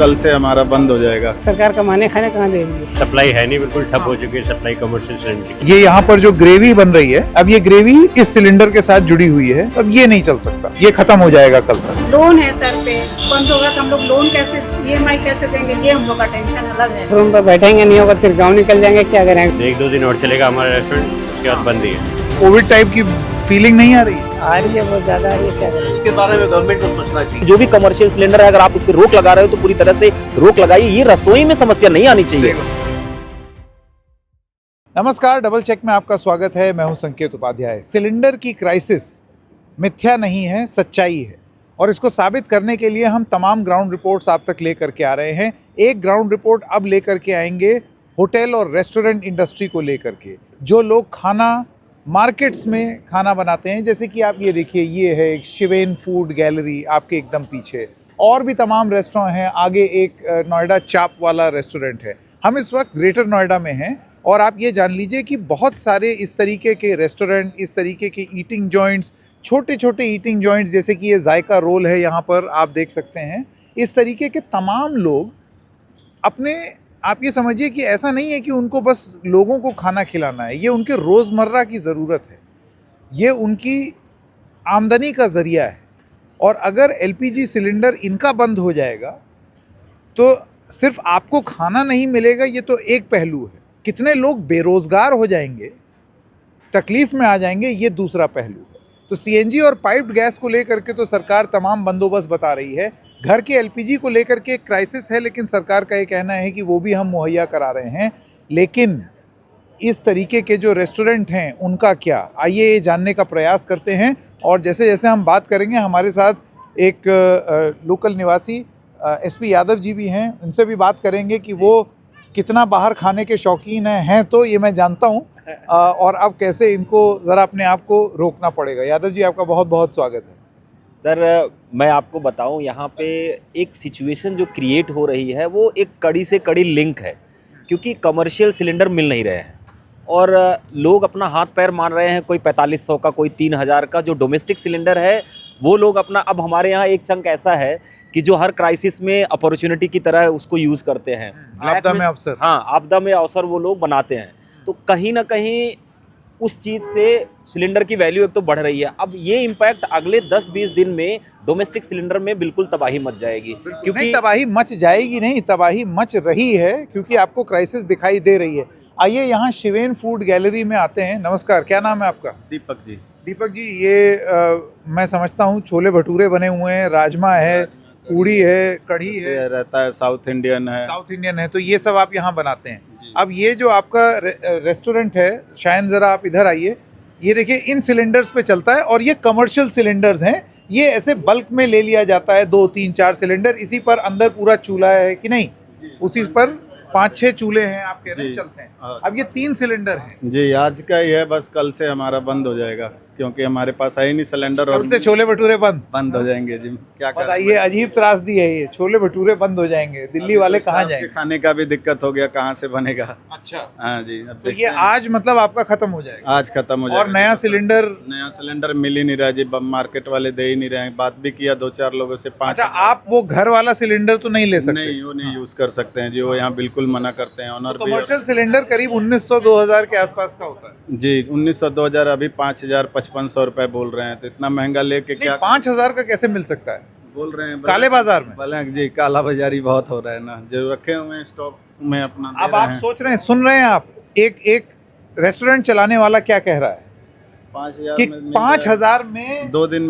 कल से हमारा बंद हो जाएगा। सरकार कमाने खाने कहाँ दे रही है। सप्लाई है नहीं, बिल्कुल ठप हो चुकी है सप्लाई कमर्शियल सिलेंडर की। ये यहाँ पर जो ग्रेवी बन रही है, अब ये ग्रेवी इस सिलेंडर के साथ जुड़ी हुई है, अब ये नहीं चल सकता, ये खत्म हो जाएगा कल तक। लोन है सर पे, बंद होगा तो हम लोग लोन कैसे, ईएमआई कैसे देंगे, ये हम लोग का टेंशन अलग है। रूम पर बैठेंगे नहीं होगा, फिर गाँव निकल जाएंगे, क्या करेंगे। 1-2 दिन और चलेगा हमारा रेस्टोरेंट, उसके बाद बंद ही है। कोविड टाइप की फीलिंग नहीं आ रही है? आ रही है, बहुत ज्यादा आ रही है, क्या करें। इसके बारे में गवर्नमेंट को सोचना चाहिए। जो भी कमर्शियल सिलेंडर है, अगर आप उस पर रोक लगा रहे हो तो पूरी तरह से रोक लगाइए। ये रसोई में समस्या नहीं आनी चाहिए। नमस्कार, डबल चेक में आपका स्वागत है। मैं हूं संकेत उपाध्याय। सिलेंडर की क्राइसिस मिथ्या नहीं है, सच्चाई है, और इसको साबित करने के लिए हम तमाम ग्राउंड रिपोर्ट्स आप तक लेकर के आ रहे हैं। एक ग्राउंड रिपोर्ट अब लेकर के आएंगे होटल और रेस्टोरेंट इंडस्ट्री को लेकर के। जो लोग खाना मार्केट्स में खाना बनाते हैं, जैसे कि आप ये देखिए, ये है एक शिवेन फूड गैलरी आपके एकदम पीछे, और भी तमाम रेस्टोरेंट हैं। आगे एक नोएडा चाप वाला रेस्टोरेंट है। हम इस वक्त ग्रेटर नोएडा में हैं, और आप ये जान लीजिए कि बहुत सारे इस तरीके के रेस्टोरेंट, इस तरीके के ईटिंग जॉइंट्स, छोटे छोटे ईटिंग जॉइंट्स, जैसे कि ये जायका रोल है यहाँ पर आप देख सकते हैं, इस तरीके के तमाम लोग अपने, आप ये समझिए कि ऐसा नहीं है कि उनको बस लोगों को खाना खिलाना है, ये उनके रोज़मर्रा की ज़रूरत है, ये उनकी आमदनी का ज़रिया है। और अगर एलपीजी सिलेंडर इनका बंद हो जाएगा तो सिर्फ आपको खाना नहीं मिलेगा, ये तो एक पहलू है। कितने लोग बेरोज़गार हो जाएंगे, तकलीफ़ में आ जाएंगे, ये दूसरा पहलू है। तो सीएनजी और पाइप्ड गैस को लेकर के तो सरकार तमाम बंदोबस्त बता रही है। घर के एलपीजी को लेकर के एक क्राइसिस है, लेकिन सरकार का ये कहना है कि वो भी हम मुहैया करा रहे हैं। लेकिन इस तरीके के जो रेस्टोरेंट हैं उनका क्या, आइए ये जानने का प्रयास करते हैं। और जैसे जैसे हम बात करेंगे, हमारे साथ एक लोकल निवासी एसपी यादव जी भी हैं, उनसे भी बात करेंगे कि वो कितना बाहर खाने के शौकीन हैं तो ये मैं जानता हूँ, और अब कैसे इनको ज़रा अपने आप को रोकना पड़ेगा। यादव जी, आपका बहुत बहुत स्वागत है। सर, मैं आपको बताऊं, यहाँ पे एक सिचुएशन जो क्रिएट हो रही है वो एक कड़ी से कड़ी लिंक है, क्योंकि कमर्शियल सिलेंडर मिल नहीं रहे हैं और लोग अपना हाथ पैर मार रहे हैं। कोई 4500 का, कोई 3000 का जो डोमेस्टिक सिलेंडर है वो लोग अपना, अब हमारे यहाँ एक चंक ऐसा है कि जो हर क्राइसिस में अपॉर्चुनिटी की तरह उसको यूज़ करते हैं। आपदा में अवसर, हाँ, आपदा में अवसर वो लोग बनाते हैं। तो कहीं ना कहीं उस चीज़ से सिलेंडर की वैल्यू एक तो बढ़ रही है। अब ये इम्पैक्ट अगले 10-20 दिन में डोमेस्टिक सिलेंडर में बिल्कुल तबाही मच जाएगी, क्योंकि तबाही मच जाएगी नहीं, तबाही मच रही है, क्योंकि आपको क्राइसिस दिखाई दे रही है। आइए यहाँ शिवेन फूड गैलरी में आते हैं। नमस्कार, क्या नाम है आपका? दीपक जी। दीपक जी, ये मैं समझता हूँ छोले भटूरे बने हुए हैं, राजमा है, पूड़ी है, कढ़ी है, रहता है, साउथ इंडियन है। साउथ इंडियन है, तो ये सब आप यहाँ बनाते हैं। अब ये जो आपका रेस्टोरेंट है, शायद ज़रा आप इधर आइए, ये देखिए इन सिलेंडर्स पे चलता है, और ये कमर्शियल सिलेंडर्स हैं। ये ऐसे बल्क में ले लिया जाता है, 2, 3, 4 सिलेंडर, इसी पर अंदर पूरा चूल्हा है कि नहीं, उसी पर 5-6 चूल्हे हैं, आप कह रहे हैं चलते हैं। अब ये 3 सिलेंडर हैं जी, आज का ही है, बस कल से हमारा बंद हो जाएगा, क्योंकि हमारे पास है ही नहीं सिलेंडर। और कल से छोले भटूरे बंद हो जाएंगे जी, क्या करें। बताइए, अजीब त्रासदी है ये, छोले भटूरे बंद हो जाएंगे, दिल्ली वाले कहाँ जाएंगे? खाने का भी दिक्कत हो गया, कहाँ से बनेगा। अच्छा, हाँ जी, अब तो ये आज मतलब आपका खत्म हो जाएगा? आज खत्म हो जाएगा। और नया सिलेंडर मिल ही नहीं रहा जी, मार्केट वाले दे ही नहीं रहे हैं। बात भी किया 2-4 लोगों से। 5। अच्छा, आप वो घर वाला सिलेंडर तो नहीं ले सकते? नहीं, वो नहीं यूज कर सकते हैं जी, वो यहाँ बिल्कुल मना करते हैं। ऑनर भी कमर्शियल सिलेंडर करीब 1900-2000 के आसपास का होता है जी, 1900-2000, अभी 5000-5500 रुपए बोल रहे हैं। तो इतना महंगा लेके क्या 5000 का कैसे मिल सकता है? बोल रहे हैं काले बाजार में? बोले जी, काला बाजारी बहुत हो रहा है ना, जो रखे हुए हैं स्टॉक में अपना दे अब रहे आप हैं। सोच रहे हैं, सुन रहे हैं आप, एक रेस्टोरेंट चलाने वाला क्या कह रहा है 5000 कि में 5000 में 2 दिन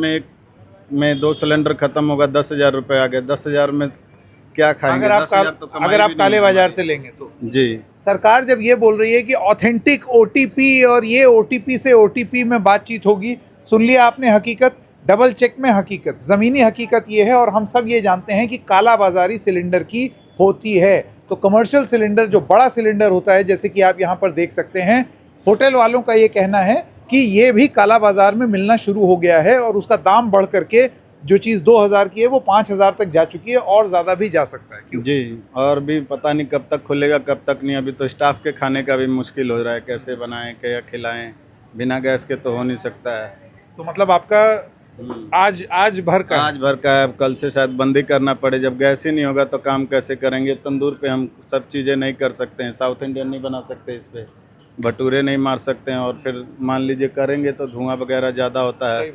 में 2 सिलेंडर खत्म होगा, 10,000 रुपए आ गए। 10,000 में क्या खाएंगे? अगर 10,000 तो कमाई आप भी नहीं काले है बाजार हमारी। से लेंगे तो। जी, सरकार जब ये बोल रही है कि ऑथेंटिक ओटीपी और ये ओटीपी से ओटीपी में बातचीत होगी, सुन लिया आपने हकीकत, डबल चेक में हकीकत, ज़मीनी हकीकत ये है, और हम सब ये जानते हैं कि काला बाजारी सिलेंडर की होती है। तो कमर्शियल सिलेंडर, जो बड़ा सिलेंडर होता है, जैसे कि आप यहाँ पर देख सकते हैं, होटल वालों का ये कहना है कि ये भी काला बाजार में मिलना शुरू हो गया है, और उसका दाम बढ़ करके जो चीज़ 2000 की है वो 5000 तक जा चुकी है, और ज़्यादा भी जा सकता है। क्यों? जी, और भी पता नहीं कब तक खुलेगा, कब तक नहीं। अभी तो स्टाफ के खाने का भी मुश्किल हो रहा है, कैसे बनाएं, क्या खिलाएं, बिना गैस के तो हो नहीं सकता है। तो मतलब आपका आज भर का आज भर का है, अब कल से शायद बंदी करना पड़े। जब गैस ही नहीं होगा तो काम कैसे करेंगे? तंदूर पे हम सब चीज़ें नहीं कर सकते हैं, साउथ इंडियन नहीं बना सकते, इस पे भटूरे नहीं मार सकते हैं। और फिर मान लीजिए करेंगे तो धुआं वगैरह ज़्यादा होता है,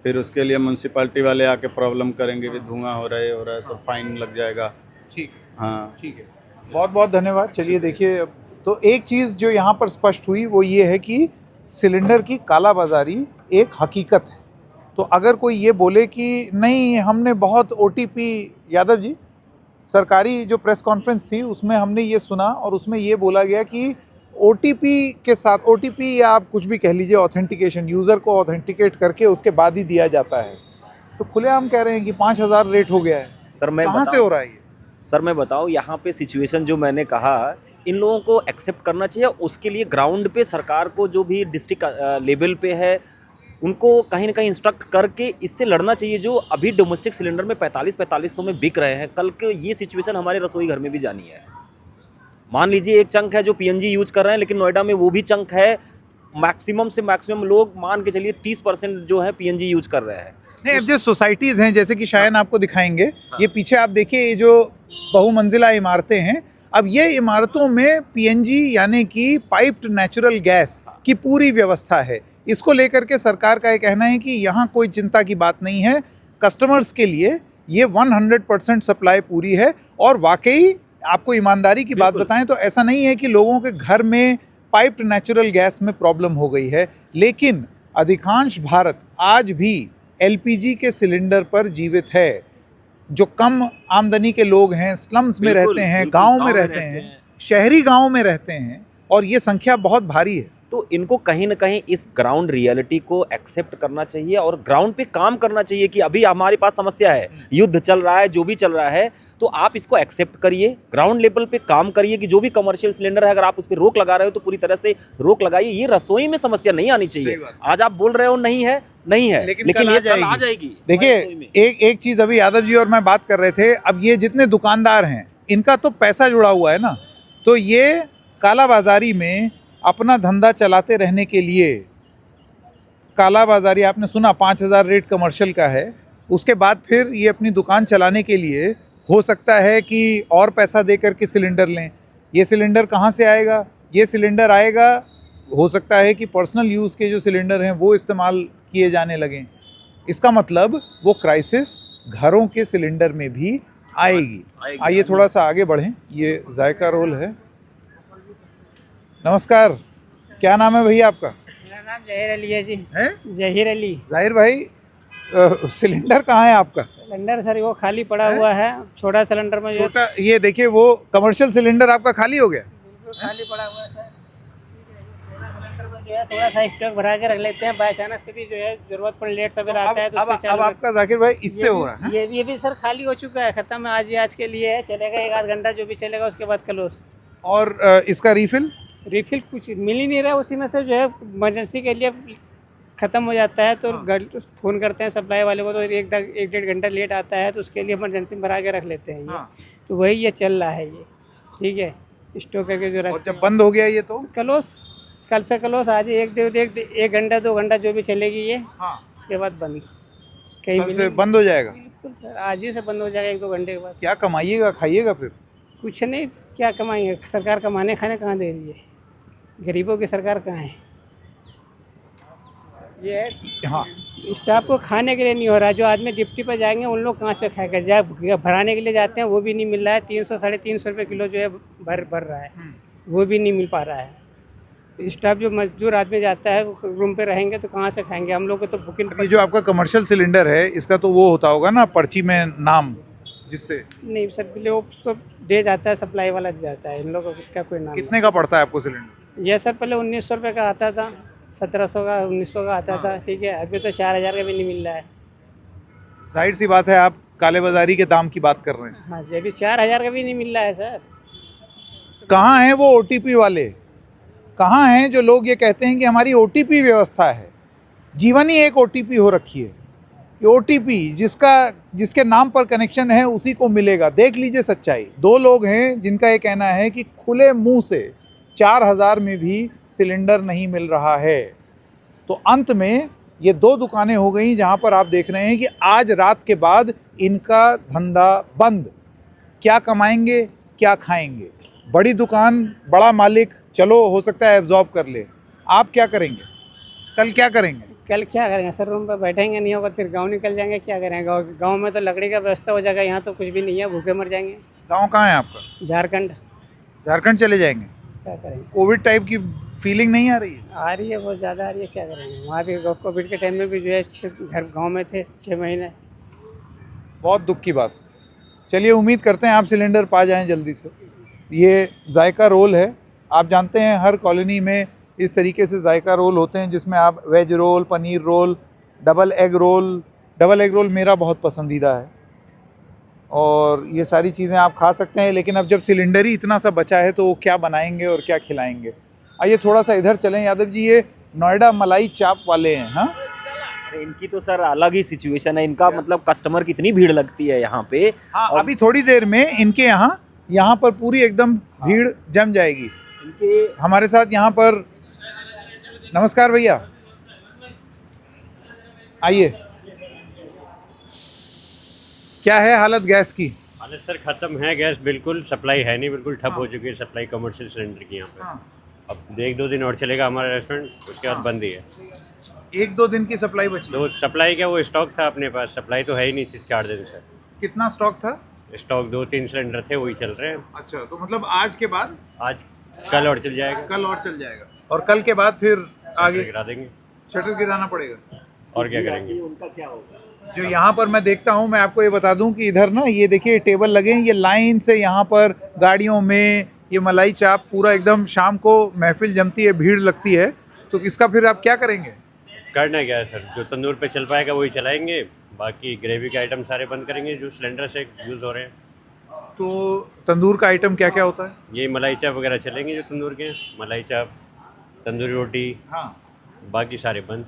फिर उसके लिए म्यूनसिपैलिटी वाले आके प्रॉब्लम करेंगे कि धुआं हो रहा है तो फाइन लग जाएगा। ठीक हाँ ठीक है, बहुत बहुत धन्यवाद। चलिए देखिए, तो एक चीज़ जो यहाँ पर स्पष्ट हुई वो ये है कि सिलेंडर की कालाबाजारी एक हकीकत है। तो अगर कोई ये बोले कि नहीं हमने बहुत OTP, यादव जी सरकारी जो प्रेस कॉन्फ्रेंस थी उसमें हमने ये सुना और उसमें ये बोला गया कि OTP के साथ, OTP या आप कुछ भी कह लीजिए, ऑथेंटिकेशन, यूज़र को ऑथेंटिकेट करके उसके बाद ही दिया जाता है। तो खुलेआम कह रहे हैं कि 5,000 रेट हो गया है। सर मैं कहाँ से हो रहा है ये? सर मैं बताऊं, यहाँ पे सिचुएशन जो मैंने कहा, इन लोगों को एक्सेप्ट करना चाहिए। उसके लिए ग्राउंड पे सरकार को जो भी डिस्ट्रिक्ट लेवल पे है उनको कहीं ना कहीं इंस्ट्रक्ट करके इससे लड़ना चाहिए। जो अभी डोमेस्टिक सिलेंडर में 4500 में बिक रहे हैं, कल के ये सिचुएशन हमारे रसोई घर में भी जानी है। मान लीजिए एक चंक है जो PNG यूज कर रहे हैं, लेकिन नोएडा में वो भी चंक है, मैक्सिमम से मैक्सिमम लोग मान के चलिए 30% जो है PNG यूज कर रहे हैं। नहीं, अब जो सोसाइटीज़ हैं, जैसे कि शायद आपको दिखाएंगे, ये पीछे आप देखिए, ये जो बहुमंजिला इमारतें हैं, अब ये इमारतों में PNG यानी कि पाइप्ड नेचुरल गैस की पूरी व्यवस्था है। इसको लेकर के सरकार का ये कहना है कि यहाँ कोई चिंता की बात नहीं है, कस्टमर्स के लिए ये 100% सप्लाई पूरी है। और वाकई आपको ईमानदारी की बात बताएं तो ऐसा नहीं है कि लोगों के घर में पाइप्ड नेचुरल गैस में प्रॉब्लम हो गई है, लेकिन अधिकांश भारत आज भी LPG के सिलेंडर पर जीवित है। जो कम आमदनी के लोग हैं, स्लम्स में रहते हैं, गांव में रहते हैं, शहरी गांव में रहते हैं, और ये संख्या बहुत भारी है। तो इनको कहीं ना कहीं इस ग्राउंड रियलिटी को एक्सेप्ट करना चाहिए और ग्राउंड पे काम करना चाहिए कि अभी हमारे पास समस्या है, युद्ध चल रहा है, जो भी चल रहा है, तो आप इसको एक्सेप्ट करिए, ग्राउंड लेवल पे काम करिए कि जो भी कमर्शियल सिलेंडर है अगर आप उस पर रोक लगा रहे हो तो पूरी तरह से रोक लगाइए। ये रसोई में समस्या नहीं आनी चाहिए। आज आप बोल रहे हो नहीं है, लेकिन ये कल आ जाएगी। देखिए, एक चीज़ अभी यादव जी और मैं बात कर रहे थे, अब ये जितने दुकानदार हैं इनका तो पैसा जुड़ा हुआ है ना, तो ये कालाबाजारी में अपना धंधा चलाते रहने के लिए, कालाबाजारी आपने सुना 5,000 रेट कमर्शियल का है, उसके बाद फिर ये अपनी दुकान चलाने के लिए हो सकता है कि और पैसा दे करके सिलेंडर लें। ये सिलेंडर कहाँ से आएगा? ये सिलेंडर आएगा, हो सकता है कि पर्सनल यूज़ के जो सिलेंडर हैं वो इस्तेमाल किए जाने लगें। इसका मतलब वो क्राइसिस घरों के सिलेंडर में भी आएगी। आइए थोड़ा सा आगे बढ़ें, ये जायका रोल है। नमस्कार, क्या नाम है भैया आपका? मेरा नाम जहीर अली है जी। है जहीर अली। जाहिर भाई, सिलेंडर कहाँ है आपका? सिलेंडर सर वो खाली पड़ा हुआ है, छोटा सिलेंडर में जो छोटा, ये देखिए वो कमर्शियल सिलेंडर आपका खाली हो गया। बिल्कुल खाली पड़ा हुआ है सर। छोटा सिलेंडर में जो है थोड़ा सा स्टॉक भरा के रख लेते हैं, बाई चांस कभी जो है जरूरत पर लेट सवेर आता है तो उसके अब आपका जाकिर भाई इससे हो रहा है। ये भी सर खाली हो चुका है, खत्म है। आज के लिए है, चलेगा 1 आध घंटा जो भी चलेगा, उसके बाद क्लोज। और इसका रिफिल कुछ मिल ही नहीं रहा, उसी में से जो है इमरजेंसी के लिए ख़त्म हो जाता है तो फ़ोन करते हैं सप्लाई वाले को, तो 1-1.5 घंटा लेट आता है तो उसके लिए इमरजेंसी में भरा के रख लेते हैं ये। तो वही ये चल रहा है ये, ठीक है, स्टोर करके जो और जब बंद हो गया ये तो क्लोज, कल से क्लोज। आज 1 घंटा 2 घंटा जो भी चलेगी ये, उसके बाद बंद, कहीं से बंद हो जाएगा। बिल्कुल सर, आज ही से बंद हो जाएगा 1-2 घंटे के बाद। क्या कमाइएगा, खाइएगा फिर? कुछ नहीं, क्या कमाएंगे? सरकार कमाने खाने कहाँ दे रही है? गरीबों की सरकार कहाँ है? ये हाँ, स्टाफ को खाने के लिए नहीं हो रहा है। जो आदमी डिप्टी पर जाएंगे उन लोग कहाँ से खाएगा? जहाँ भराने के लिए जाते हैं वो भी नहीं मिल रहा है। 300-350 रुपये किलो जो है भर रहा है, वो भी नहीं मिल पा रहा है। स्टाफ जो मजदूर आदमी जाता है रूम पे रहेंगे तो कहाँ से खाएंगे? हम लोग को तो बुकिंग। ये जो आपका कमर्शियल सिलेंडर है इसका तो वो होता होगा ना पर्ची में नाम, जिससे नहीं सर, वो सब दे जाता है, सप्लाई वाला दे जाता है। इन लोगों को इसका कोई नाम कितने का पड़ता है आपको सिलेंडर? ये सर पहले 1900 रुपये का आता था, 1700 का, 1900 का आता था, ठीक है। अभी तो 4000 का भी नहीं मिल रहा है। जाहिर सी बात है, आप काले बाजारी के दाम की बात कर रहे हैं। हाँ जी, अभी 4000 का भी नहीं मिल रहा है सर। कहाँ हैं वो OTP वाले? कहाँ हैं जो लोग ये कहते हैं कि हमारी OTP व्यवस्था है? जीवन ही एक OTP हो रखी है। ये OTP जिसके नाम पर कनेक्शन है उसी को मिलेगा। देख लीजिए सच्चाई। 2 लोग हैं जिनका ये कहना है कि खुले मुंह से 4000 में भी सिलेंडर नहीं मिल रहा है। तो अंत में ये 2 दुकानें हो गई जहां पर आप देख रहे हैं कि आज रात के बाद इनका धंधा बंद। क्या कमाएंगे, क्या खाएंगे? बड़ी दुकान, बड़ा मालिक, चलो हो सकता है एब्जॉर्ब कर ले। आप क्या करेंगे? कल क्या करेंगे? कल क्या करेंगे सर, रूम पर बैठेंगे, नहीं होगा फिर गांव निकल जाएंगे। क्या करेंगे? गांव में तो लकड़ी का व्यवस्था हो जाएगा, यहाँ तो कुछ भी नहीं है, भूखे मर जाएंगे। गांव कहाँ है आपका? झारखंड। झारखंड चले जाएंगे? क्या करेंगे? कोविड टाइप की फीलिंग नहीं आ रही है? आ रही है, बहुत ज़्यादा आ रही है। क्या करेंगे? वहाँ भी कोविड के टाइम में भी जो है घर गाँव में थे 6 महीने। बहुत दुख की बात। चलिए उम्मीद करते हैं आप सिलेंडर पा जाएं जल्दी से। ये जायका रोल है, आप जानते हैं हर कॉलोनी में इस तरीके से जायका रोल होते हैं जिसमें आप veg roll, paneer roll, double egg roll मेरा बहुत पसंदीदा है और ये सारी चीज़ें आप खा सकते हैं। लेकिन अब जब सिलेंडर ही इतना सा बचा है तो वो क्या बनाएंगे और क्या खिलाएंगे? आइए थोड़ा सा इधर चलें। यादव जी, ये नोएडा मलाई चाप वाले हैं। हाँ, अरे इनकी तो सर अलग ही सिचुएशन है। इनका मतलब कस्टमर की इतनी भीड़ लगती है यहाँ पे। हाँ, अभी थोड़ी देर में इनके यहाँ पर पूरी एकदम भीड़ जम जाएगी। इनके हमारे साथ यहाँ पर, नमस्कार भैया, आइए। क्या है हालत गैस की? हालत सर खत्म है गैस, बिल्कुल सप्लाई है नहीं, बिल्कुल ठप हो चुकी है सप्लाई कमर्शियल सिलेंडर की यहाँ पे। अब 1-2 दिन और चलेगा हमारा रेस्टोरेंट, उसके बाद बंद ही है। 1-2 दिन की सप्लाई बची? तो सप्लाई क्या, वो स्टॉक था अपने पास, सप्लाई तो है ही नहीं थी 4 दिन से। कितना स्टॉक था? स्टॉक 2-3 सिलेंडर थे, वही चल रहे हैं। अच्छा, तो मतलब आज के बाद? आज कल और चल जाएगा। कल और चल जाएगा और कल के बाद फिर आगे गिरा देंगे। शटर गिराना पड़ेगा। और क्या करेंगे? जो यहाँ पर मैं देखता हूँ, मैं आपको ये बता दूँ कि इधर ना ये देखिए टेबल लगे हैं, ये लाइन से यहाँ पर गाड़ियों में ये मलाई चाप पूरा एकदम, शाम को महफिल जमती है, भीड़ लगती है, तो इसका फिर आप क्या करेंगे? करना क्या है सर, जो तंदूर पे चल पाएगा वही चलाएंगे, बाकी ग्रेवी के आइटम सारे बंद करेंगे जो सिलेंडर से यूज़ हो रहे हैं। तो तंदूर का आइटम क्या क्या होता है? ये मलाई चाप वगैरह चलेंगे जो तंदूर के हैं, मलाई चाप, तंदूरी रोटी, हाँ, बाकी सारे बंद।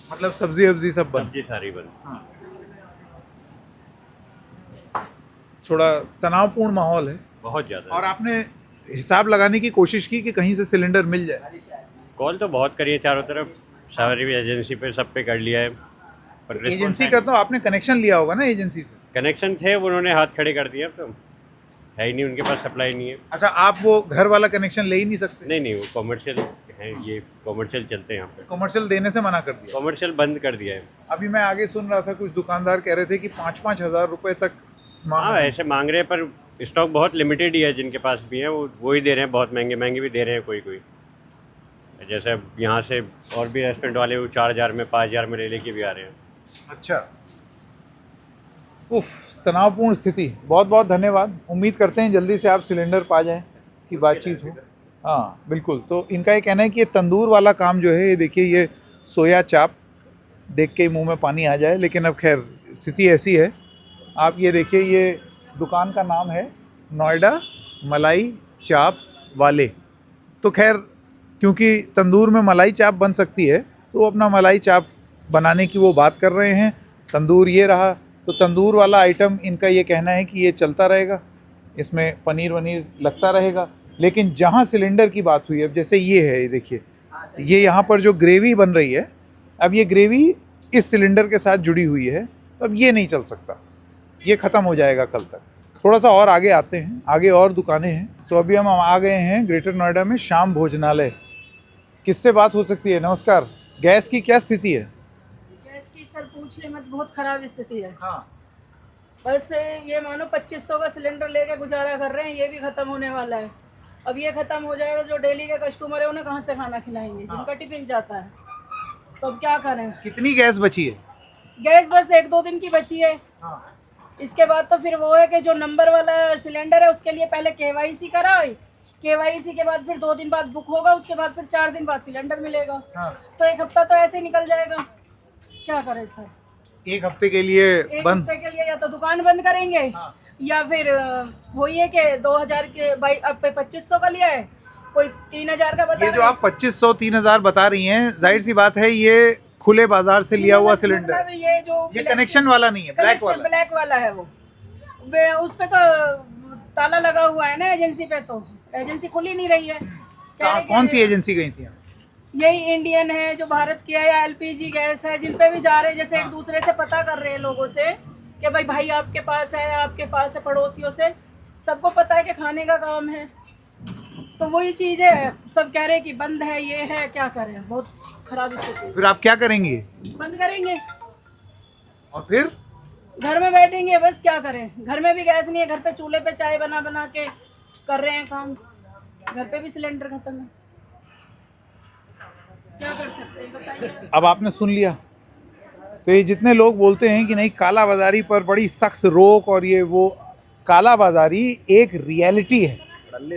मतलब सब्जी वब्जी सब बंद? सब्जी सारी बंद। हाँ। थोड़ा तनावपूर्ण माहौल है बहुत ज़्यादा। और आपने हिसाब लगाने की कोशिश की कि कहीं से सिलेंडर मिल जाए? कॉल तो बहुत करी है चारों तरफ, सारी भी एजेंसी पे सब पे कर लिया है, पर response एजेंसी है का नहीं। तो आपने कनेक्शन लिया होगा ना एजेंसी से? कनेक्शन थे, वो उन्होंने हाथ खड़े कर दिया, अब तो है ही नहीं, उनके पास सप्लाई नहीं है। अच्छा, आप वो घर वाला कनेक्शन ले ही नहीं सकते? नहीं, वो कॉमर्शियल है, ये कॉमर्शियल चलते हैं यहाँ पे। कमर्शियल देने से मना कर दिया? कॉमर्शियल बंद कर दिया है। अभी मैं आगे सुन रहा था, कुछ दुकानदार कह रहे थे कि 5-5 हज़ार रुपए तक मांग हाँ रहे हैं। ऐसे मांग रहे हैं, पर स्टॉक बहुत लिमिटेड ही है, जिनके पास भी है वो ही दे रहे हैं, बहुत महंगे भी दे रहे हैं कोई। जैसे अब यहाँ से और भी रेस्टोरेंट वाले वो 4,000 में 5,000 में ले लेके भी आ रहे हैं। अच्छा, उफ, तनावपूर्ण स्थिति। बहुत बहुत धन्यवाद। उम्मीद करते हैं जल्दी से आप सिलेंडर पा जाएं कि बातचीत हो। हाँ बिल्कुल। तो इनका ये कहना है कि ये तंदूर वाला काम जो है, ये देखिए, ये सोया चाप देख के ही मुंह में पानी आ जाए, लेकिन अब खैर स्थिति ऐसी है। आप ये देखिए, ये दुकान का नाम है नोएडा मलाई चाप वाले। तो खैर क्योंकि तंदूर में मलाई चाप बन सकती है तो वो अपना मलाई चाप बनाने की वो बात कर रहे हैं। तंदूर ये रहा, तो तंदूर वाला आइटम इनका ये कहना है कि ये चलता रहेगा, इसमें पनीर वनीर लगता रहेगा। लेकिन जहाँ सिलेंडर की बात हुई, अब जैसे ये है, ये देखिए, ये यहाँ पर जो ग्रेवी बन रही है, अब ये ग्रेवी इस सिलेंडर के साथ जुड़ी हुई है, तो अब ये नहीं चल सकता, ये ख़त्म हो जाएगा कल तक। थोड़ा सा और आगे आते हैं, आगे और दुकानें हैं। तो अभी हम आ गए हैं ग्रेटर नोएडा में श्याम भोजनालय। किससे बात हो सकती है? नमस्कार। गैस की क्या स्थिति है? गैस की सर पूछिए मत, बहुत ख़राब स्थिति है। हाँ, बस ये मानो 2500 का सिलेंडर लेके गुजारा कर रहे हैं, ये भी ख़त्म होने वाला है। अब ये ख़त्म हो जाएगा, जो डेली के कस्टमर है उन्हें कहाँ से खाना खिलाएंगे, जिनका टिफिन जाता है। तो अब क्या करें? कितनी गैस बची है? गैस बस 1-2 दिन की बची है। हाँ। इसके बाद तो फिर वो है कि जो नंबर वाला सिलेंडर है उसके लिए पहले KYC कराओ, KYC के बाद फिर 2 दिन बाद बुक होगा, उसके बाद फिर 4 दिन बाद सिलेंडर मिलेगा। हाँ। तो 1 हफ्ता तो ऐसे ही निकल जाएगा। क्या करें सर? 1 हफ्ते के लिए एक बंद? हफ्ते के लिए या तो दुकान बंद करेंगे, या फिर वही है कि 2000 के भाई अब पे 2500 का लिया है, कोई 3000 का बता ये जो रहा है। आप 2500-3000 बता रही हैं, जाहिर सी बात है ये खुले बाजार से लिया हुआ सिलेंडर, मतलब ये जो ये कनेक्शन वाला नहीं है, ब्लैक वाला। ब्लैक वाला है वो। उस पे तो ताला लगा हुआ है ना एजेंसी पे, तो एजेंसी खुल ही नहीं रही है। कह रहे कौन कि सी एजेंसी गई थी? यही इंडियन है जो भारत की है, या एलपीजी गैस है, जिन पे भी जा रहे हैं, जैसे एक दूसरे से पता कर रहे हैं लोगों से कि भाई आपके पास है, आपके पास है, पड़ोसियों से सबको पता है कि खाने का काम है। तो वही चीज़ है, सब कह रहे हैं कि बंद है, ये है, क्या करें, बहुत खराब स्थिति है। फिर आप क्या करेंगे? बंद करेंगे और फिर घर में बैठेंगे, बस क्या करें। घर में भी गैस नहीं है, घर पे चूल्हे पे चाय बना बना के कर रहे हैं काम, घर पे भी सिलेंडर खत्म है, क्या कर सकते हैं बताइए। अब आपने सुन लिया। तो ये जितने लोग बोलते हैं कि नहीं काला बाजारी पर बड़ी सख्त रोक और ये वो, काला बाजारी एक रियलिटी है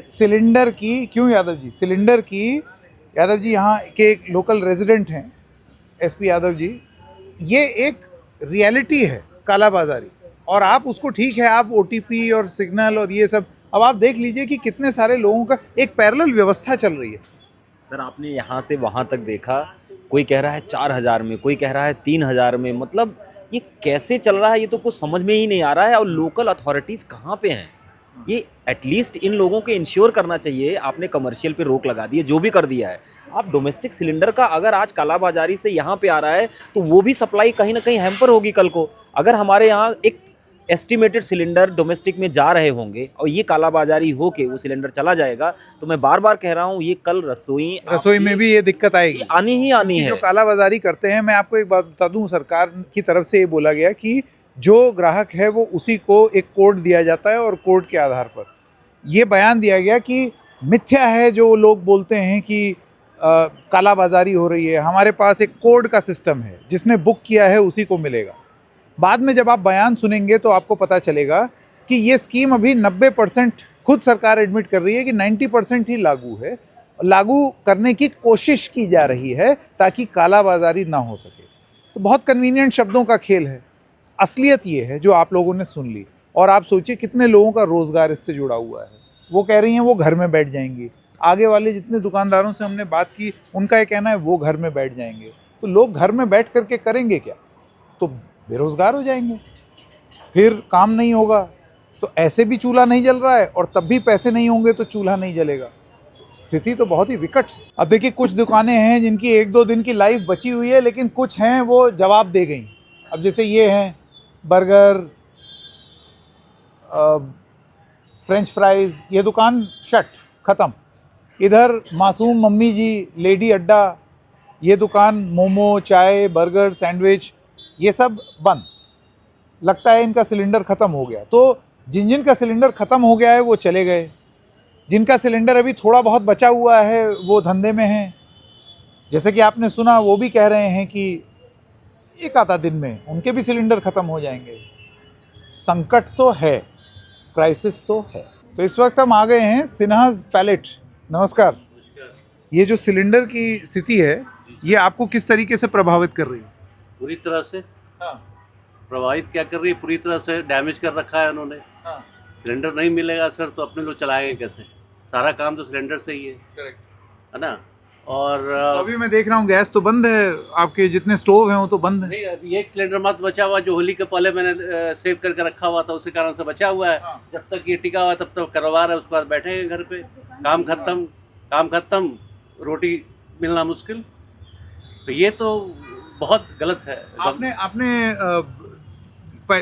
सिलेंडर की। क्यों यादव जी? सिलेंडर की, यादव जी यहाँ के एक लोकल रेजिडेंट हैं, एसपी यादव जी, ये एक रियलिटी है काला बाजारी। और आप उसको, ठीक है आप ओटीपी और सिग्नल और ये सब, अब आप देख लीजिए कि कितने सारे लोगों का एक पैरेलल व्यवस्था चल रही है। सर आपने यहाँ से वहाँ तक देखा, कोई कह रहा है 4,000 में, कोई कह रहा है 3,000 में, मतलब ये कैसे चल रहा है ये तो कुछ समझ में ही नहीं आ रहा है। और लोकल अथॉरिटीज़ कहाँ पे हैं? ये एटलीस्ट इन लोगों के इंश्योर करना चाहिए। आपने कमर्शियल पे रोक लगा दी है, जो भी कर दिया है, आप डोमेस्टिक सिलेंडर का अगर आज कालाबाजारी से यहाँ पे आ रहा है तो वो भी सप्लाई कहीं ना कहीं हैम्पर होगी कल को। अगर हमारे यहाँ एक एस्टिमेटेड सिलेंडर डोमेस्टिक में जा रहे होंगे और ये कालाबाजारी हो के वो सिलेंडर चला जाएगा, तो मैं बार बार कह रहा हूँ ये कल रसोई में भी ये दिक्कत आएगी, आनी ही आनी है। जो कालाबाजारी करते हैं, मैं आपको एक बात बता दूं, सरकार की तरफ से ये बोला गया कि जो ग्राहक है वो उसी को एक कोड दिया जाता है और कोड के आधार पर ये बयान दिया गया कि मिथ्या है जो लोग बोलते हैं कि कालाबाजारी हो रही है। हमारे पास एक कोड का सिस्टम है, जिसने बुक किया है उसी को मिलेगा। बाद में जब आप बयान सुनेंगे तो आपको पता चलेगा कि ये स्कीम अभी 90%, खुद सरकार एडमिट कर रही है कि 90% ही लागू है, लागू करने की कोशिश की जा रही है ताकि कालाबाजारी ना हो सके। तो बहुत कन्वीनियंट शब्दों का खेल है। असलियत ये है जो आप लोगों ने सुन ली। और आप सोचिए कितने लोगों का रोज़गार इससे जुड़ा हुआ है। वो कह रही हैं वो घर में बैठ जाएंगी। आगे वाले जितने दुकानदारों से हमने बात की, उनका ये कहना है वो घर में बैठ जाएंगे। तो लोग घर में बैठ करके करेंगे क्या? तो बेरोज़गार हो जाएंगे, फिर काम नहीं होगा। तो ऐसे भी चूल्हा नहीं जल रहा है और तब भी पैसे नहीं होंगे तो चूल्हा नहीं जलेगा। स्थिति तो बहुत ही विकट है। अब देखिए, कुछ दुकानें हैं जिनकी 1-2 दिन की लाइफ बची हुई है, लेकिन कुछ हैं वो जवाब दे गई। अब जैसे ये हैं बर्गर, फ्रेंच फ्राइज़, ये दुकान शट, ख़त्म। इधर मासूम मम्मी जी लेडी अड्डा, ये दुकान मोमो, चाय, बर्गर, सैंडविच, ये सब बंद। लगता है इनका सिलेंडर ख़त्म हो गया। तो जिन जिन का सिलेंडर ख़त्म हो गया है वो चले गए, जिनका सिलेंडर अभी थोड़ा बहुत बचा हुआ है वो धंधे में हैं। जैसे कि आपने सुना, वो भी कह रहे हैं कि एक आधा दिन में उनके भी सिलेंडर ख़त्म हो जाएंगे। संकट तो है, क्राइसिस तो है। तो इस वक्त हम आ गए हैं सिन्हाज़ पैलेट। नमस्कार। ये जो सिलेंडर की स्थिति है, ये आपको किस तरीके से प्रभावित कर रही है? पूरी तरह से हाँ। प्रभावित क्या कर रही है, पूरी तरह से डैमेज कर रखा है उन्होंने। हाँ। सिलेंडर नहीं मिलेगा सर तो अपने लोग चलाएंगे कैसे? सारा काम तो सिलेंडर से ही है, करेक्ट है ना। और तो अभी मैं देख रहा हूँ गैस तो बंद है, आपके जितने स्टोव हैं वो तो बंद है। नहीं, अभी एक सिलेंडर मत बचा हुआ जो होली के पहले मैंने सेव करके रखा हुआ था, उसी कारण से बचा हुआ है। हाँ। जब तक ये टिका हुआ तब तक करवा रहा है, उसके बाद बैठेंगे घर पे। काम खत्म, रोटी मिलना मुश्किल। तो ये तो बहुत गलत है। आपने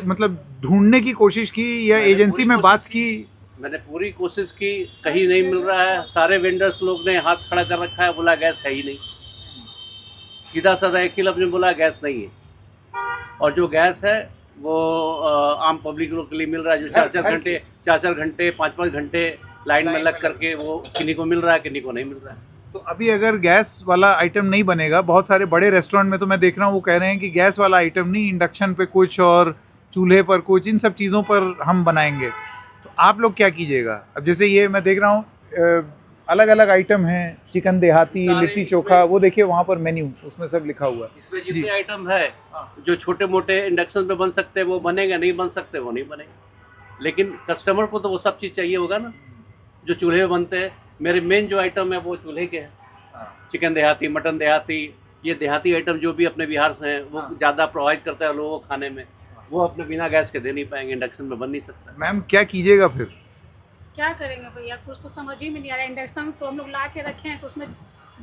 मतलब ढूंढने की कोशिश की या मैंने एजेंसी पूरी में कोशिश बात की? मैंने पूरी कोशिश की, कहीं नहीं मिल रहा है। सारे वेंडर्स लोग ने हाथ खड़ा कर रखा है, बोला गैस है ही नहीं। सीधा साधा एक ही लफ्ज़ में बोला गैस नहीं है। और जो गैस है वो आम पब्लिक लोग के लिए मिल रहा है, जो 4-4 घंटे 5-5 घंटे लाइन में लग करके वो किन्हीं को मिल रहा है, किन्हीं को नहीं मिल रहा है। तो अभी अगर गैस वाला आइटम नहीं बनेगा, बहुत सारे बड़े रेस्टोरेंट में तो मैं देख रहा हूँ वो कह रहे हैं कि गैस वाला आइटम नहीं, इंडक्शन पे कुछ और चूल्हे पर कुछ, इन सब चीज़ों पर हम बनाएंगे। तो आप लोग क्या कीजिएगा? अब जैसे ये मैं देख रहा हूँ अलग अलग आइटम हैं, चिकन देहाती, लिट्टी चोखा, वो देखिए वहाँ पर मेन्यू, उसमें सब लिखा हुआ है। इसमें जितने आइटम है जो छोटे मोटे इंडक्शन पे बन सकते हैं वो बनेंगे, नहीं बन सकते वो नहीं बनेंगे। लेकिन कस्टमर को तो वो सब चीज़ चाहिए होगा ना जो चूल्हे पे बनते हैं। मेरे मेन जो आइटम है वो चूल्हे के हैं, चिकन देहाती, मटन देहाती, ये देहाती आइटम जो भी अपने बिहार से हैं वो ज़्यादा प्रभावित करता है लोगों को खाने में। वो अपने बिना गैस के दे नहीं पाएंगे, इंडक्शन में बन नहीं सकता। मैम क्या कीजिएगा फिर? क्या करेंगे भैया, कुछ तो समझ ही में नहीं आ रहा है। इंडक्शन तो हम लोग ला के रखे हैं तो उसमें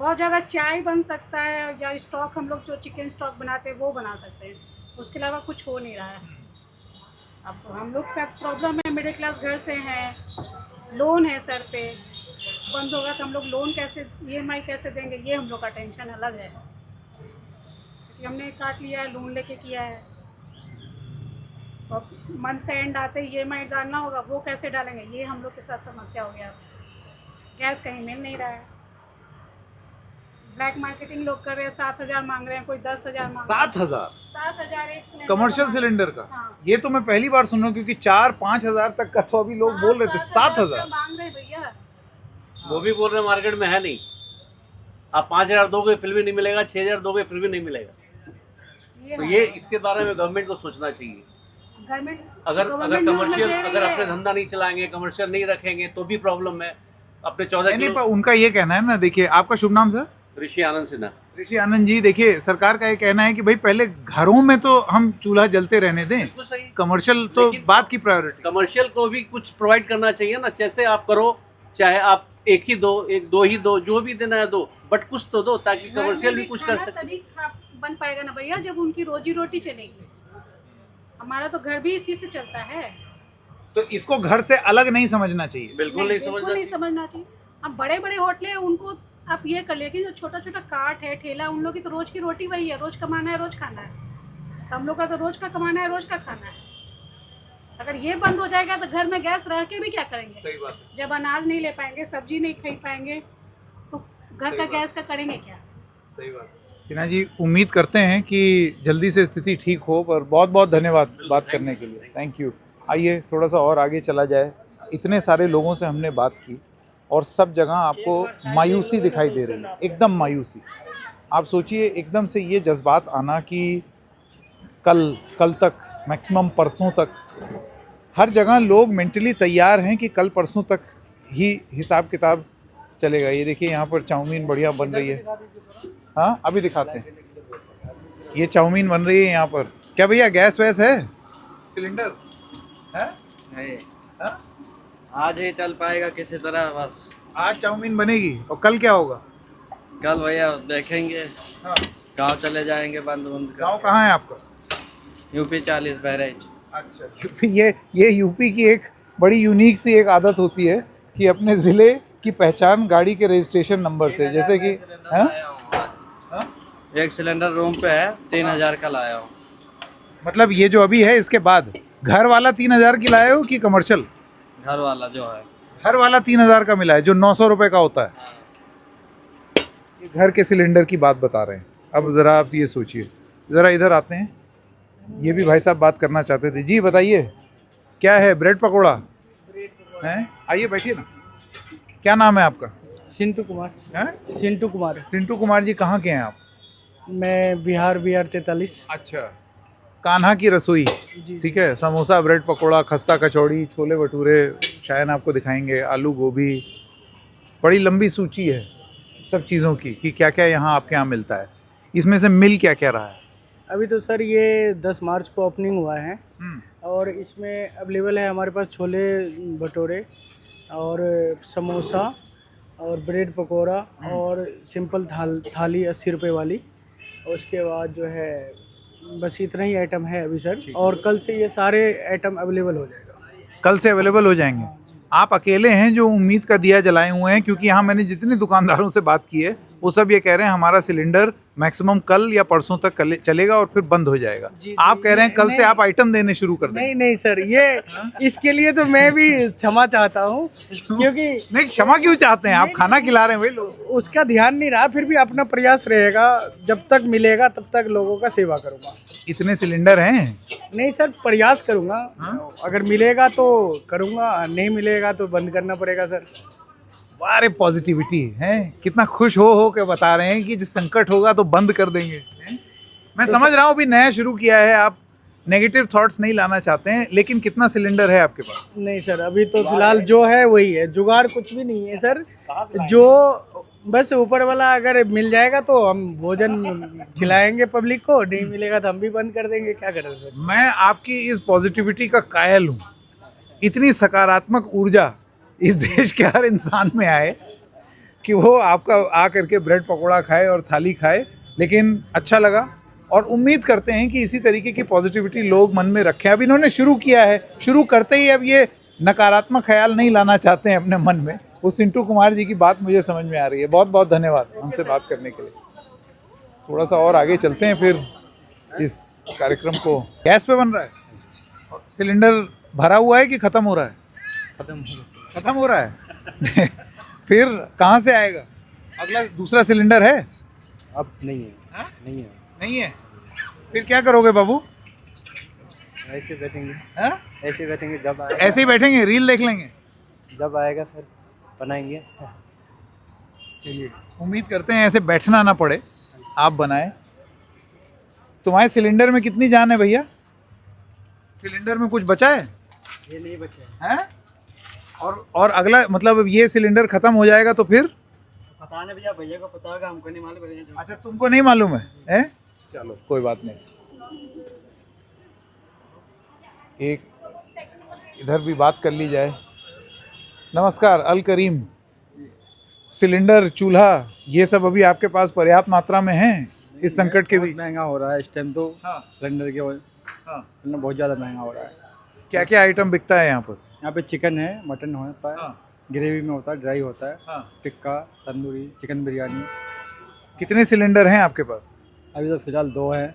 बहुत ज़्यादा चाय बन सकता है या स्टॉक हम लोग जो चिकन स्टॉक बनाते हैं वो बना सकते हैं, उसके अलावा कुछ हो नहीं रहा है। अब हम लोग साथ प्रॉब्लम है, मिडिल क्लास घर से हैं, लोन है सर पे, बंद होगा तो हम लोग लोन कैसे EMI कैसे देंगे, ये हम लोग का टेंशन अलग है, क्योंकि हमने काट लिया है, लोन लेके किया है। और मंथ का एंड आते ही EMI डालना होगा, वो कैसे डालेंगे, ये हम लोग के साथ समस्या हो गया। गैस कहीं मिल नहीं रहा है, ब्लैक मार्केटिंग लोग कर रहे हैं, 7,000 मांग रहे हैं, कोई 10,000 मांग रहे हैं। 7,000 7,000 एक सिलेंडर कमर्शियल का। सिलेंडर का? हाँ। ये तो मैं पहली बार सुन रहा हूँ, क्योंकि 4-5 हजार तक का तो अभी लोग बोल रहे थे। 7,000 मांग रहे हैं भैया। वो भी बोल रहे हैं मार्केट में है नहीं। आप 5,000 दोगे फिर भी नहीं मिलेगा, 6,000 दोगे फिर भी नहीं मिलेगा। तो ये इसके बारे में गवर्नमेंट को सोचना चाहिए। गवर्नमेंट अगर गवर्नमेंट न्यूज़ में कमर्शियल दे रही अगर है। अपने धंधा नहीं चलाएंगे, कमर्शियल नहीं रखेंगे तो भी प्रॉब्लम है। अपने 14 नहीं, किलो पर उनका ये कहना है ना, देखिए आपका शुभ नाम सर? ऋषि आनंद सिन्हा। ऋषि आनंद जी, देखिए सरकार का ये कहना है कि भाई पहले घरों में तो हम चूल्हा जलते रहने दें, बिल्कुल सही। कमर्शियल तो लेकिन बात की प्रायोरिटी। कमर्शियल को भी कुछ प्रोवाइड करना चाहिए ना। जैसे आप करो, चाहे आप एक ही दो, एक दो ही दो, जो भी देना है दो, बट कुछ तो दो ताकि कमर्शियल भी कुछ कर खाना सके। तभी बन पाएगा ना भैया जब उनकी रोजी रोटी चलेगी। हमारा तो घर भी इसी से चलता है। तो इसको घर से अलग नहीं समझना चाहिए। बिल्कुल नहीं बिल्कुल समझना। नहीं समझना चाहिए। अब बड़े बड़े होटल हैं, उनको आप ये कर लेकिन जो छोटा छोटा कार्ट है, ठेला, उन लोग की तो रोज की रोटी वही है, रोज कमाना है, रोज खाना है। तो हम लोग का तो रोज का कमाना है, रोज का खाना है। अगर ये बंद हो जाएगा तो घर में गैस रह के भी क्या करेंगे? सही बात है। जब अनाज नहीं ले पाएंगे, सब्जी नहीं खरीद पाएंगे, तो घर का गैस का करेंगे क्या? सही बात है। सिन्हा जी, उम्मीद करते हैं कि जल्दी से स्थिति ठीक हो, पर बहुत बहुत धन्यवाद बात करने के लिए। Thank you. आइए थोड़ा सा और आगे चला जाए। इतने सारे लोगों से हमने बात की और सब जगह आपको मायूसी दिखाई दे रही है, एकदम मायूसी। आप सोचिए एकदम से ये जज्बात आना कि कल तक, मैक्सिमम परसों तक, हर जगह लोग मेंटली तैयार हैं कि कल परसों तक ही हिसाब किताब चलेगा। ये देखिए यहाँ पर चाउमीन बढ़िया बन रही है। हाँ, अभी दिखाते हैं। ये चाउमीन बन रही है यहाँ पर। क्या भैया गैस वैस है? सिलेंडर है? नहीं, हाँ? आज ही चल पाएगा किसी तरह बस। आज चाउमीन बनेगी और कल क्या होगा? कल भैया देखेंगे, हाँ। गांव चले जाएंगे बंद गाँव कहाँ है आपका? यूपी 40 बहराइच। अच्छा, यूपी। ये यूपी की एक बड़ी यूनिक सी एक आदत होती है कि अपने ज़िले की पहचान गाड़ी के रजिस्ट्रेशन नंबर से, जैसे कि हाँ? एक सिलेंडर रूम पे है, 3,000 का लाया हूँ। मतलब ये जो अभी है इसके बाद घर वाला 3,000 की लाए हो कि कमर्शियल? घर वाला जो है, घर वाला 3,000 का मिला है, जो 900 रुपये का होता है। ये घर के सिलेंडर की बात बता रहे हैं। अब ज़रा आप ये सोचिए, ज़रा इधर आते हैं। ये भी भाई साहब बात करना चाहते थे। जी बताइए, क्या है? ब्रेड पकौड़ा हैं? आइए बैठिए ना। क्या नाम है आपका? सिंटू कुमार। हैं? सिंटू कुमार। सिंटू कुमार जी, कहाँ के हैं आप? मैं बिहार 43। अच्छा, कान्हा की रसोई, ठीक है। समोसा, ब्रेड पकौड़ा, खस्ता कचौड़ी, छोले भटूरे, शायद आपको दिखाएंगे, आलू गोभी। बड़ी लंबी सूची है सब चीज़ों की कि क्या क्या यहाँ आपके यहाँ मिलता है। इसमें से मिल क्या क्या रहा है? अभी तो सर ये 10 मार्च को ओपनिंग हुआ है और इसमें अवेलेबल है हमारे पास छोले भटूरे और समोसा और ब्रेड पकौड़ा और सिंपल थाली 80 रुपये वाली। और उसके बाद जो है बस इतना ही आइटम है अभी सर, और कल से ये सारे आइटम अवेलेबल हो जाएगा। कल से अवेलेबल हो जाएंगे। आप अकेले हैं जो उम्मीद का दिया जलाए हुए हैं, क्योंकि यहाँ मैंने जितने दुकानदारों से बात की है वो सब ये कह रहे हैं हमारा सिलेंडर मैक्सिमम कल या परसों तक चलेगा और फिर बंद हो जाएगा। आप कह रहे हैं कल से आप आइटम देने शुरू कर दें। नहीं सर, ये इसके लिए तो मैं भी क्षमा चाहता हूँ, क्योंकि नहीं, क्षमा क्यों चाहते हैं? आप खाना खिला रहे हैं भाई लोग। उसका ध्यान नहीं रहा, फिर भी अपना प्रयास रहेगा। जब तक मिलेगा तब तक लोगों का सेवा करूँगा। इतने सिलेंडर हैं? नहीं सर, प्रयास करूँगा। अगर मिलेगा तो करूँगा, नहीं मिलेगा तो बंद करना पड़ेगा सर। वारे पॉजिटिविटी है, कितना खुश हो के बता रहे हैं कि जिस संकट होगा तो बंद कर देंगे। मैं तो समझ रहा हूँ, अभी नया शुरू किया है, आप नेगेटिव थॉट्स नहीं लाना चाहते हैं, लेकिन कितना सिलेंडर है आपके पास? नहीं सर, अभी तो फिलहाल जो है वही है, जुगाड़ कुछ भी नहीं है सर। जो बस ऊपर वाला अगर मिल जाएगा तो हम भोजन खिलाएंगे पब्लिक को, नहीं मिलेगा तो हम भी बंद कर देंगे। क्या करें सर? मैं आपकी इस पॉजिटिविटी का कायल हूँ। इतनी सकारात्मक ऊर्जा इस देश के हर इंसान में आए कि वो आपका आ करके ब्रेड पकौड़ा खाए और थाली खाए, लेकिन अच्छा लगा और उम्मीद करते हैं कि इसी तरीके की पॉजिटिविटी लोग मन में रखें। अब इन्होंने शुरू किया है, शुरू करते ही अब ये नकारात्मक ख्याल नहीं लाना चाहते हैं अपने मन में। वो सिंटू कुमार जी की बात मुझे समझ में आ रही है। बहुत बहुत धन्यवाद हमसे बात करने के लिए। थोड़ा सा और आगे चलते हैं फिर इस कार्यक्रम को। गैस पे बन रहा है और सिलेंडर भरा हुआ है कि ख़त्म हो रहा है? ख़त्म हो रहा है फिर कहाँ से आएगा? अगला दूसरा सिलेंडर है? अब नहीं है। हाँ? नहीं है। फिर क्या करोगे बाबू? ऐसे बैठेंगे। हाँ? ऐसे बैठेंगे, जब आएगा ऐसे ही बैठेंगे, रील देख लेंगे? जब आएगा फिर बनाएंगे। चलिए, उम्मीद करते हैं ऐसे बैठना ना पड़े, आप बनाएं। तुम्हारे सिलेंडर में कितनी जान है भैया? सिलेंडर में कुछ बचा है? ये नहीं बचे हैं? और अगला मतलब अब ये सिलेंडर खत्म हो जाएगा तो फिर? पता नहीं भैया, भैया को पता होगा, हमको नहीं मालूम भैया। अच्छा, तुमको नहीं मालूम है? हैं? चलो कोई बात नहीं। एक इधर भी बात कर ली जाए। नमस्कार, अल करीम। सिलेंडर, चूल्हा, ये सब अभी आपके पास पर्याप्त मात्रा में है इस संकट के भी? महंगा हो रहा है इस टाइम तो। हाँ। सिलेंडर के हाँ। सिलेंडर बहुत ज़्यादा महंगा हो रहा है। क्या क्या आइटम बिकता है यहाँ पर? यहाँ पे चिकन है, मटन होता है, हाँ। ग्रेवी में होता है, ड्राई होता है, हाँ। टिक्का, तंदूरी, चिकन बिरयानी। कितने सिलेंडर हैं आपके पास? अभी तो फिलहाल 2 है।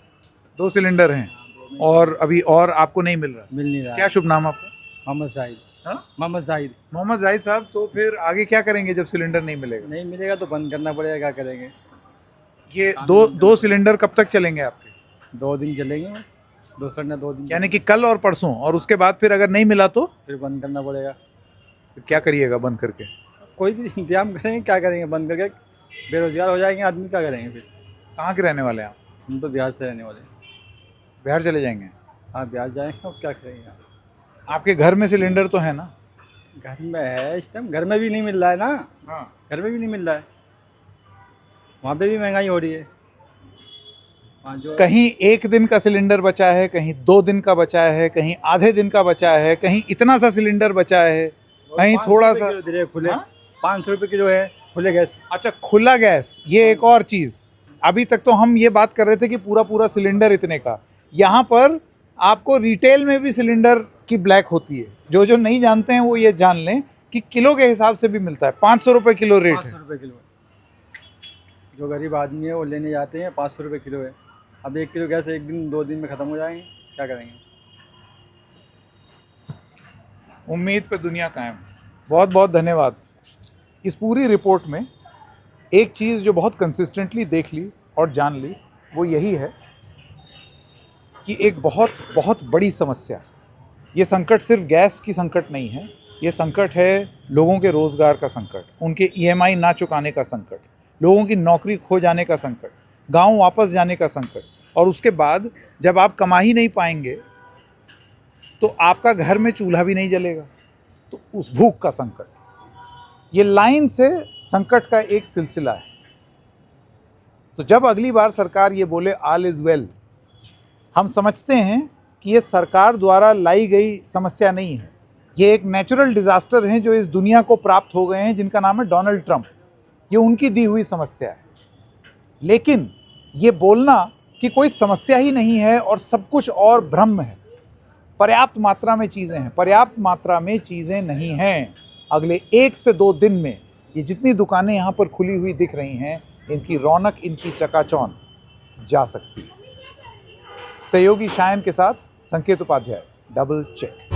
2 सिलेंडर हैं और अभी और आपको नहीं मिल रहा? मिल नहीं रहा। क्या शुभ नाम आपका? मोहम्मद जाहिद। हाँ? मोहम्मद जाहिद। मोहम्मद जाहिद साहब, तो फिर आगे क्या करेंगे जब सिलेंडर नहीं मिलेगा? नहीं मिलेगा तो बंद करना पड़ेगा, क्या करेंगे। ये दो सिलेंडर कब तक चलेंगे आपके? 2 दिन चलेंगे बस, दूसरा ना 2 दिन, यानी कि कल और परसों, और उसके बाद फिर अगर नहीं मिला तो फिर बंद करना पड़ेगा। फिर क्या करिएगा बंद करके? कोई भी इंतजाम करेंगे, क्या करेंगे बंद करके? बेरोजगार हो जाएंगे आदमी, क्या करेंगे फिर? कहाँ के रहने वाले हैं आप? हम तो बिहार से रहने वाले हैं। बिहार चले जाएंगे? हाँ, बिहार जाएंगे और क्या करेंगे। आपके घर में सिलेंडर तो है ना? घर में है इस टाइम, घर में भी नहीं मिल रहा है ना। हाँ। घर में भी नहीं मिल रहा है, वहाँ पे भी महंगाई हो रही है। वहाँ जो कहीं 1 दिन का सिलेंडर बचा है, कहीं 2 दिन का बचा है, कहीं आधे दिन का बचा है, कहीं इतना सा सिलेंडर बचा है, कहीं थोड़ा सा। दे रहे खुले। हाँ? 500 रुपये किलो है खुले गैस। अच्छा, खुला गैस, ये एक और चीज़। अभी तक तो हम ये बात कर रहे थे कि पूरा सिलेंडर इतने का। यहाँ पर आपको रिटेल में भी सिलेंडर की ब्लैक होती है। जो नहीं जानते हैं वो ये जान लें कि किलो के हिसाब से भी मिलता है। 500 रुपये किलो रेट है। 500 रुपये किलो है। जो गरीब आदमी है वो लेने जाते हैं, 500 रुपये किलो है। अब 1 किलो गैस 1 दिन 2 दिन में ख़त्म हो जाएंगे, क्या करेंगे। उम्मीद पे दुनिया कायम। बहुत बहुत धन्यवाद। इस पूरी रिपोर्ट में एक चीज़ जो बहुत कंसिस्टेंटली देख ली और जान ली, वो यही है कि एक बहुत बहुत बड़ी समस्या, ये संकट सिर्फ गैस की संकट नहीं है, ये संकट है लोगों के रोज़गार का संकट, उनके EMI ना चुकाने का संकट, लोगों की नौकरी खो जाने का संकट, गांव वापस जाने का संकट, और उसके बाद जब आप कमा ही नहीं पाएंगे तो आपका घर में चूल्हा भी नहीं जलेगा, तो उस भूख का संकट। ये लाइन से संकट का एक सिलसिला है। तो जब अगली बार सरकार ये बोले ऑल इज़ वेल, हम समझते हैं कि ये सरकार द्वारा लाई गई समस्या नहीं है, ये एक नेचुरल डिज़ास्टर हैं जो इस दुनिया को प्राप्त हो गए हैं, जिनका नाम है डोनाल्ड ट्रंप। ये उनकी दी हुई समस्या है। लेकिन ये बोलना कि कोई समस्या ही नहीं है और सब कुछ और भ्रम है, पर्याप्त मात्रा में चीज़ें हैं, पर्याप्त मात्रा में चीज़ें नहीं हैं। अगले 1 से 2 दिन में ये जितनी दुकानें यहाँ पर खुली हुई दिख रही हैं, इनकी रौनक, इनकी चकाचौंध जा सकती है। सहयोगी शायन के साथ संकेत उपाध्याय, डबल चेक।